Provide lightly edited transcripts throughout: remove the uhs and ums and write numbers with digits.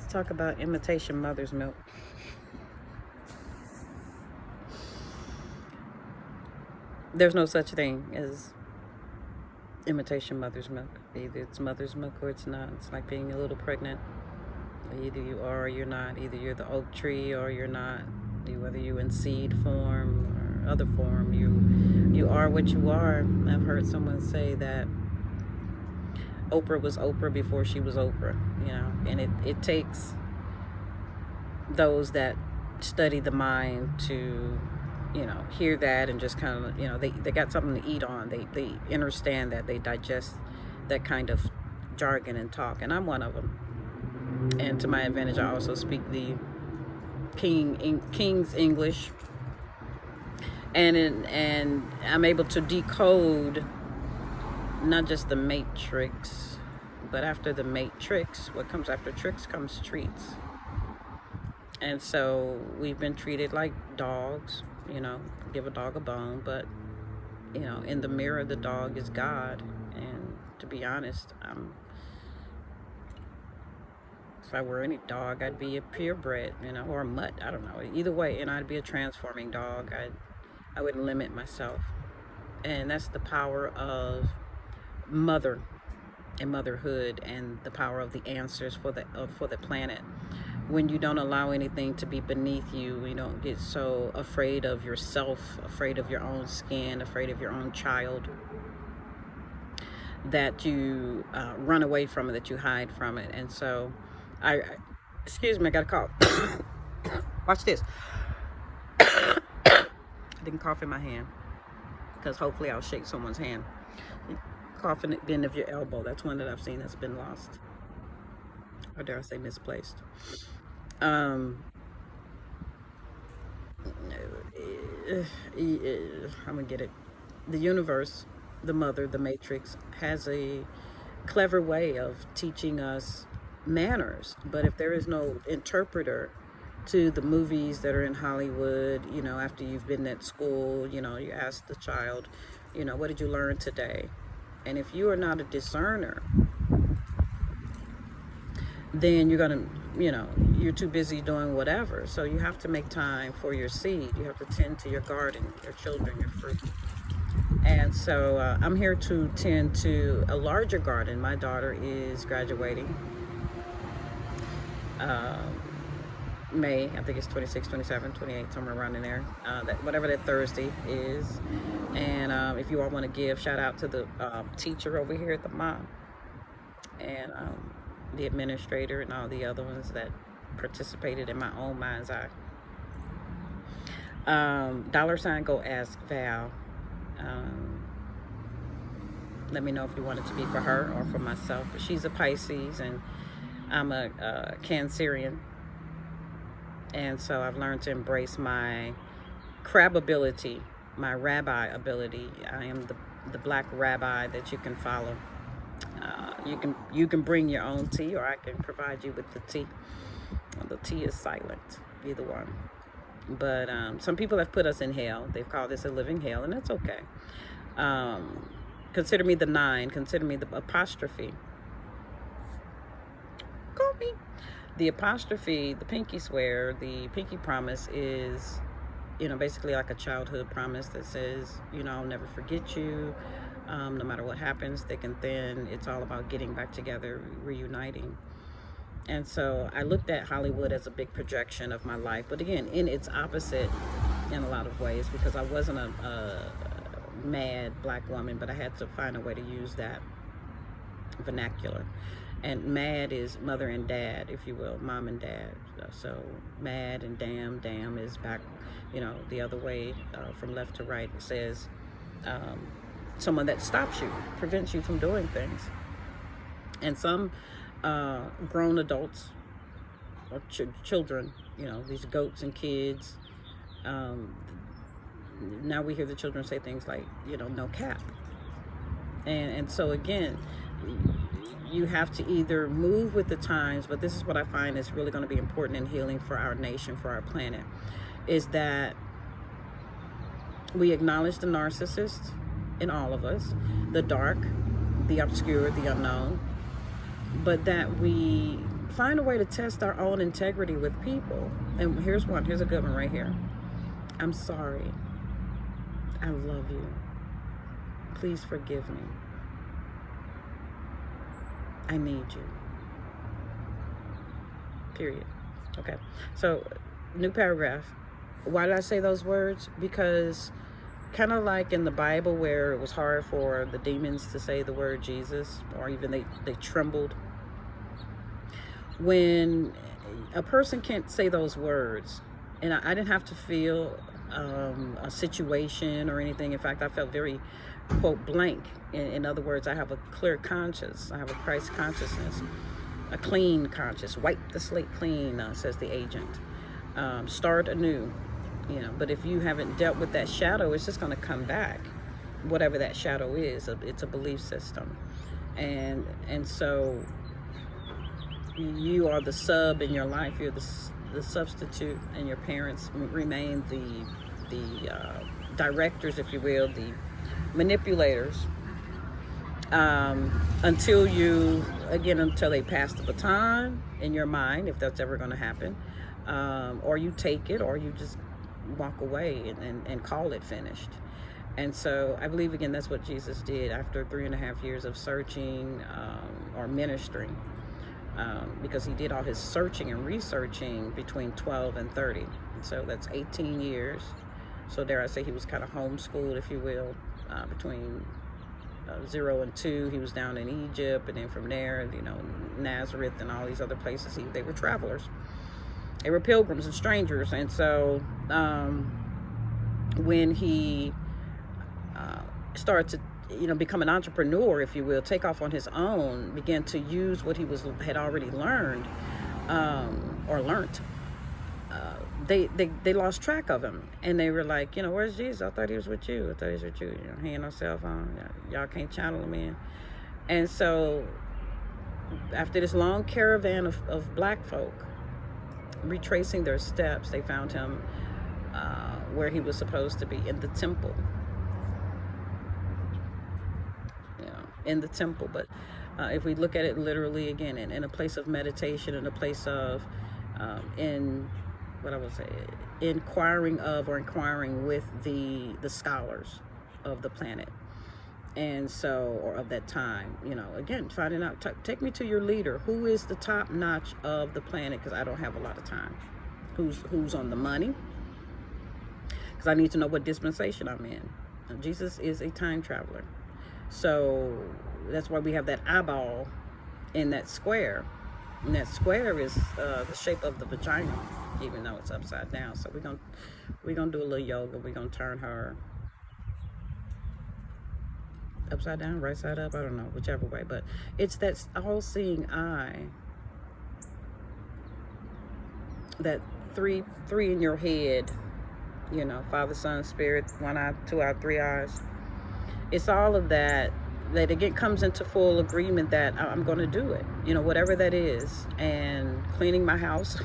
Let's talk about imitation mother's milk. There's no such thing as imitation mother's milk. Either it's mother's milk or it's not. It's like being a little pregnant. Either you are or you're not. Either you're the oak tree or you're not. Whether you're in seed form or other form, you are what you are. I've heard someone say that Oprah was Oprah before she was Oprah, and it takes those that study the mind to hear that and just kind of they got something to eat on. They understand that, they digest that kind of jargon and talk, and I'm one of them. And to my advantage, I also speak the King's English, and I'm able to decode not just the matrix, but after the matrix, what comes after tricks comes treats. And so we've been treated like dogs, give a dog a bone, but in the mirror, the dog is God. And to be honest, if I were any dog, I'd be a purebred, or a mutt. I don't know. Either way, and I'd be a transforming dog. I wouldn't limit myself. And that's the power of mother and motherhood, and the power of the answers for the planet. When you don't allow anything to be beneath you, you don't get so afraid of yourself, afraid of your own skin, afraid of your own child, that you run away from it, that you hide from it. And so excuse me, I got a cough. Watch this. I didn't cough in my hand, because hopefully I'll shake someone's hand. Cough in the bend of your elbow. That's one that I've seen that's been lost, or dare I say misplaced. I'm gonna get it. The universe, the mother, the matrix, has a clever way of teaching us manners. But if there is no interpreter to the movies that are in Hollywood, after you've been at school, you ask the child, what did you learn today? And if you are not a discerner, then you're gonna, you're too busy doing whatever. So you have to make time for your seed. You have to tend to your garden, your children, your fruit. And so I'm here to tend to a larger garden. My daughter is graduating May, I think it's 26, 27, 28, somewhere around in there, whatever that Thursday is. And if you all want to give shout out to the teacher over here at the mom, and the administrator, and all the other ones that participated in my own mind's eye. $ GoAskVal. Let me know if you want it to be for her or for myself. But she's a Pisces and I'm a Cancerian. And so I've learned to embrace my crab ability, my rabbi ability. I am the black rabbi that you can follow. You can bring your own tea, or I can provide you with the tea. The tea is silent, either one. But some people have put us in hell. They've called this a living hell, and that's okay. Consider me the 9. Consider me the apostrophe. Call me. The apostrophe, the pinky swear, the pinky promise is, basically like a childhood promise that says, I'll never forget you. No matter what happens, thick and thin, it's all about getting back together, reuniting. And so I looked at Hollywood as a big projection of my life, but again, in its opposite in a lot of ways, because I wasn't a mad black woman, but I had to find a way to use that vernacular. And mad is mother and dad, if you will, mom and dad. So mad and damn is back, the other way, from left to right. It says someone that stops you, prevents you from doing things. And some grown adults or children, these goats and kids, now we hear the children say things like, no cap. And so again, you have to either move with the times, but this is what I find is really going to be important in healing for our nation, for our planet, is that we acknowledge the narcissist in all of us, the dark, the obscure, the unknown, but that we find a way to test our own integrity with people. And here's a good one right here. I'm sorry. I love you. Please forgive me. I need you. Period. Okay. So, new paragraph. Why did I say those words? Because kind of like in the Bible where it was hard for the demons to say the word Jesus, or even they trembled. When a person can't say those words, and I didn't have to feel a situation or anything. In fact, I felt very, quote, blank. In other words, I have a clear conscience. I have a Christ consciousness, a clean conscience. Wipe the slate clean, says the agent. Start anew. But if you haven't dealt with that shadow, it's just going to come back, whatever that shadow is. It's a belief system, and so you are the sub in your life. You're the substitute, and your parents remain the directors, if you will, the manipulators, until they pass the baton in your mind, if that's ever going to happen, or you take it, or you just walk away and call it finished. And so I believe, again, that's what Jesus did after 3.5 years of searching or ministering, because he did all his searching and researching between 12 and 30. And so that's 18 years. So dare I say he was kind of homeschooled, if you will, between 0 and 2. He was down in Egypt, and then from there, Nazareth and all these other places. They were travelers. They were pilgrims and strangers. And so when he started to become an entrepreneur, if you will, take off on his own, began to use what he had already learned or learnt, they lost track of him, and they were like, where's Jesus? I thought he was with you. He ain't no cell phone. Y'all can't channel him in. And so after this long caravan of black folk retracing their steps, they found him where he was supposed to be, in the temple. In the temple. But if we look at it literally, again, in a place of meditation, in a place of inquiring with the scholars of the planet, and so, or of that time, again, finding out, take me to your leader. Who is the top notch of the planet? Because I don't have a lot of time. Who's on the money? Because I need to know what dispensation I'm in. Jesus is a time traveler. So that's why we have that eyeball in that square. And that square is the shape of the vagina, even though it's upside down. So we're gonna do a little yoga. We're gonna turn her upside down, right side up, I don't know, whichever way. But it's that all-seeing eye, that three in your head, Father, Son, Spirit, one eye, two eye, three eyes. It's all of that again comes into full agreement that I'm going to do it, whatever that is. And cleaning my house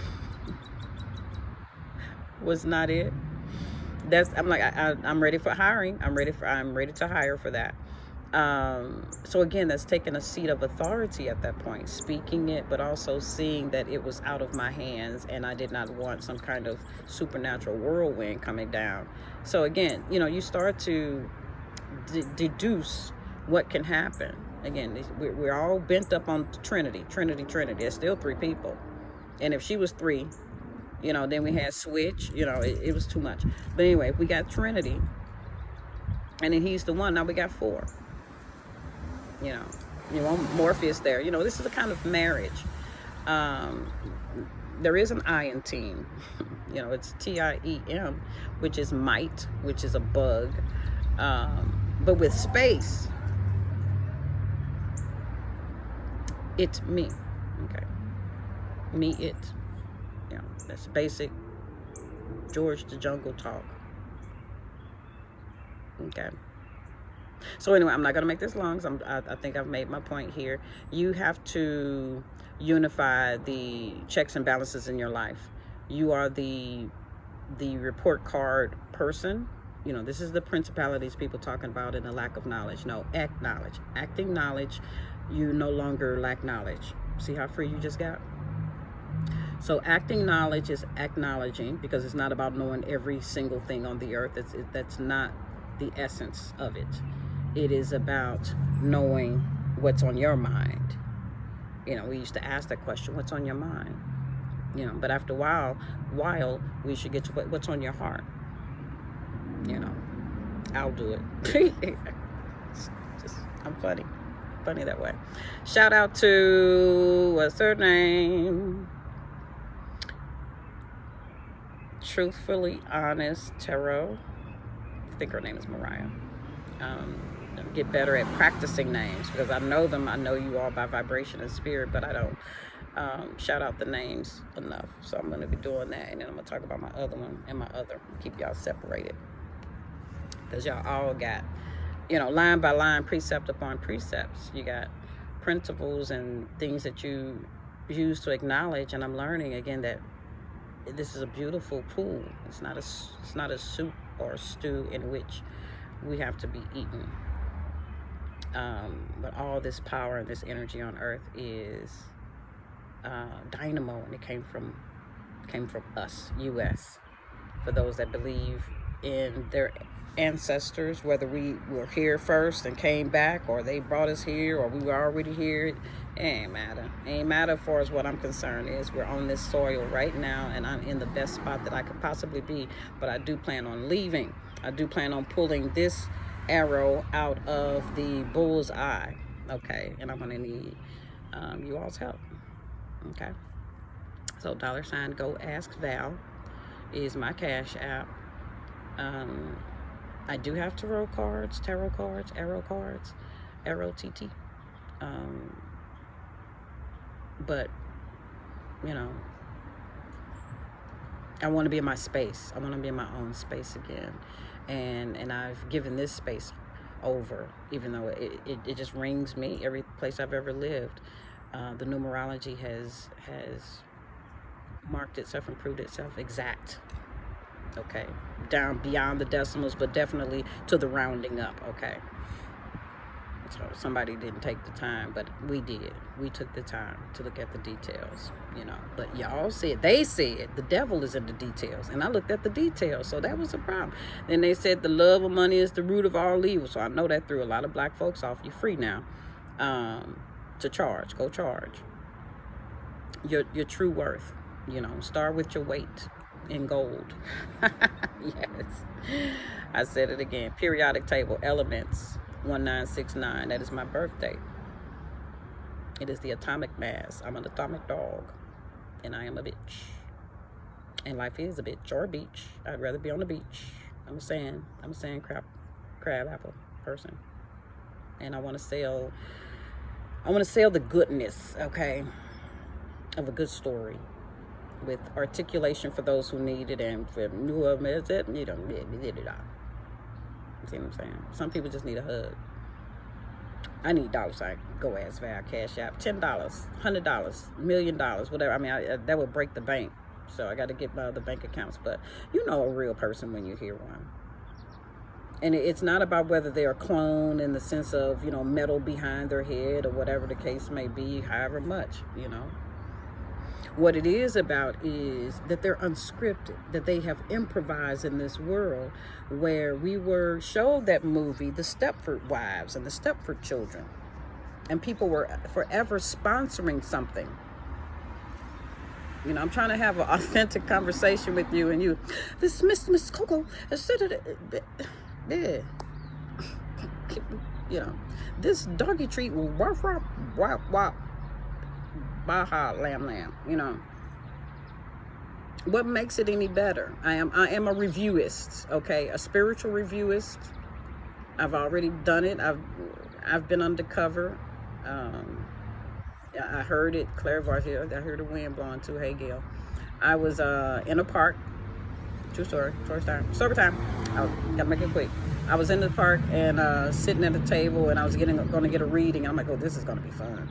was not it. I'm ready for hiring. I'm ready to hire for that. So again, that's taking a seat of authority at that point, speaking it, but also seeing that it was out of my hands, and I did not want some kind of supernatural whirlwind coming down. So again, you start to deduce what can happen. Again, we're all bent up on Trinity. There's still three people, and if she was three, then we had switch. It was too much. But anyway, we got Trinity, and then he's the one. Now we got four. Morpheus there. This is a kind of marriage. There is an I in team. It's TIEM, which is might, which is a bug. But with space, it's me. Okay. Me, it. That's basic George the Jungle talk. Okay. So anyway, I'm not going to make this long, because I think I've made my point here. You have to unify the checks and balances in your life. You are the report card person. This is the principalities people talking about in the lack of knowledge. No, act knowledge. Acting knowledge, you no longer lack knowledge. See how free you just got? So acting knowledge is acknowledging, because it's not about knowing every single thing on the earth. That's not the essence of it. It is about knowing what's on your mind. We used to ask that question, what's on your mind? But after a while, we should get to what's on your heart. I'll do it. I'm funny that way. Shout out to, what's her name? Truthfully Honest Tarot. I think her name is Mariah. Get better at practicing names, because I know them. I know you all by vibration and spirit, but I don't shout out the names enough. So I'm going to be doing that, and then I'm going to talk about my other one and my other. Keep y'all separated, because y'all all got, line by line, precept upon precepts. You got principles and things that you use to acknowledge, and I'm learning again that this is a beautiful pool. It's not a soup or a stew in which we have to be eaten. But all this power and this energy on earth is dynamo, and it came from us, U.S. For those that believe in their ancestors, whether we were here first and came back, or they brought us here, or we were already here, it ain't matter as far as what I'm concerned. Is we're on this soil right now, and I'm in the best spot that I could possibly be. But I do plan on leaving. I do plan on pulling this arrow out of the bull's eye, okay? And I'm gonna need you all's help, okay? So $ GoAskVal is my cash app. I do have tarot cards, arrow TT. But I want to be in my space. I want to be in my own space again. And I've given this space over, even though it just rings me every place I've ever lived. The numerology has marked itself and proved itself exact. Okay, down beyond the decimals, but definitely to the rounding up. Okay, so somebody didn't take the time, but we did. We took the time to look at the details, But they said the devil is in the details, and I looked at the details, so that was a problem. Then they said the love of money is the root of all evil, so I know that threw a lot of black folks off. You're free now to charge. Go charge your true worth. Start with your weight in gold. Yes, I said it again. Periodic table, elements 1969. That is my birthday. It is the atomic mass. I'm an atomic dog, and I am a bitch. And life is a bitch or a beach. I'd rather be on the beach. I'm a sand crab apple person, and I want to sell the goodness, okay, of a good story, with articulation for those who need it, and for whoever is it, See what I'm saying? Some people just need a hug. I need $ GoAskVal, Cash App, $10, $100, $1 million, whatever. I mean, that would break the bank. So I got to get my other bank accounts. But you know a real person when you hear one. And it's not about whether they're a clone in the sense of, metal behind their head or whatever the case may be, however much, What it is about is that they're unscripted, that they have improvised in this world where we were showed that movie, The Stepford Wives and The Stepford Children, and people were forever sponsoring something. I'm trying to have an authentic conversation with you, and this Miss Coco, yeah, this doggy treat will wop wop wop wop. Baha lamb. What makes it any better? I am a reviewist, okay, a spiritual reviewist. I've already done it. I've been undercover. I heard it clairvoyant here. I heard the wind blowing too. Hey, Gail. I was in a park. True story. Story time. I gotta make it quick. I was in the park and sitting at a table, and I was going to get a reading. I'm like, oh, this is going to be fun.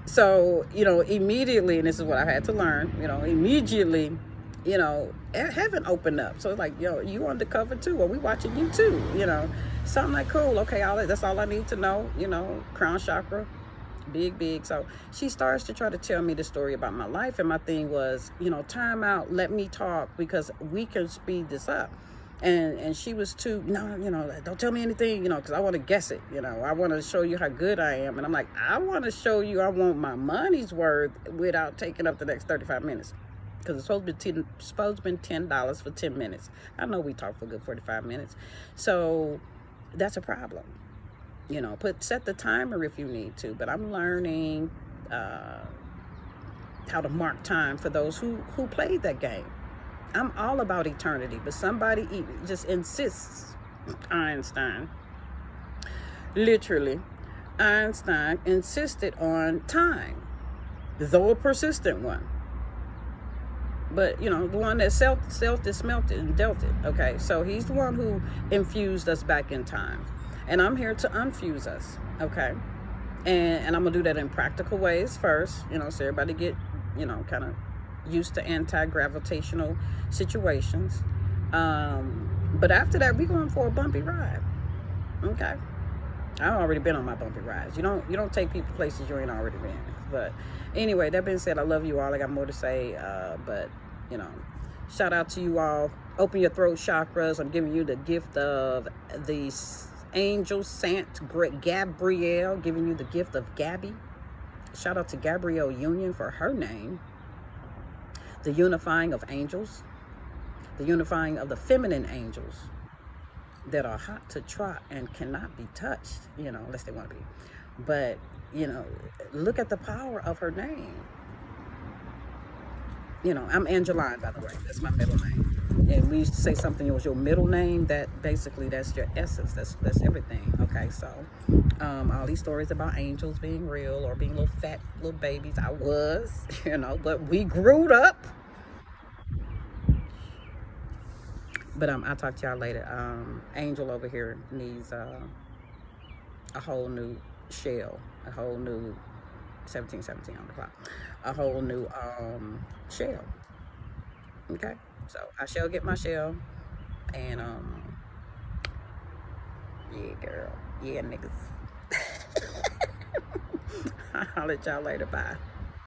So, immediately, and this is what I had to learn, immediately, heaven opened up. So it's like, you undercover too, or we watching you too, So I'm like, cool, okay, that's all I need to know, crown chakra, big, big. So she starts to try to tell me the story about my life, and my thing was, time out, let me talk, because we can speed this up. And she was too, no, don't tell me anything, because I want to guess it. I want to show you how good I am. And I'm like, I want to show you I want my money's worth without taking up the next 35 minutes. Because it's supposed to be $10 for 10 minutes. I know we talk for a good 45 minutes. So that's a problem. Set the timer if you need to. But I'm learning how to mark time for those who played that game. I'm all about eternity, but somebody just insists. Einstein, literally, Einstein insisted on time, though a persistent one. But, the one that self it, smelt it, and dealt it. Okay, so he's the one who infused us back in time. And I'm here to unfuse us, okay? And I'm going to do that in practical ways first, so everybody get, kind of used to anti-gravitational situations. But after that, we're going for a bumpy ride, okay? I've already been on my bumpy rides. You don't take people places you ain't already been. But anyway, that being said, I love you all. I got more to say, but shout out to you all. Open your throat chakras. I'm giving you the gift of the angel Saint Gabrielle, giving you the gift of Gabby. Shout out to Gabrielle Union for her name. The unifying of angels, the unifying of the feminine angels that are hot to trot and cannot be touched, unless they want to be. But, look at the power of her name. I'm Angeline, by the way. That's my middle name. And we used to say something, it was your middle name. That basically, that's your essence. That's everything. Okay, so all these stories about angels being real or being little babies, I was, but we grew up. But I'll talk to y'all later. Angel over here needs a whole new shell, a whole new 1717 on the clock, a whole new shell. Okay, so I shall get my shell, and yeah, girl, yeah, niggas. I'll let y'all later. Bye.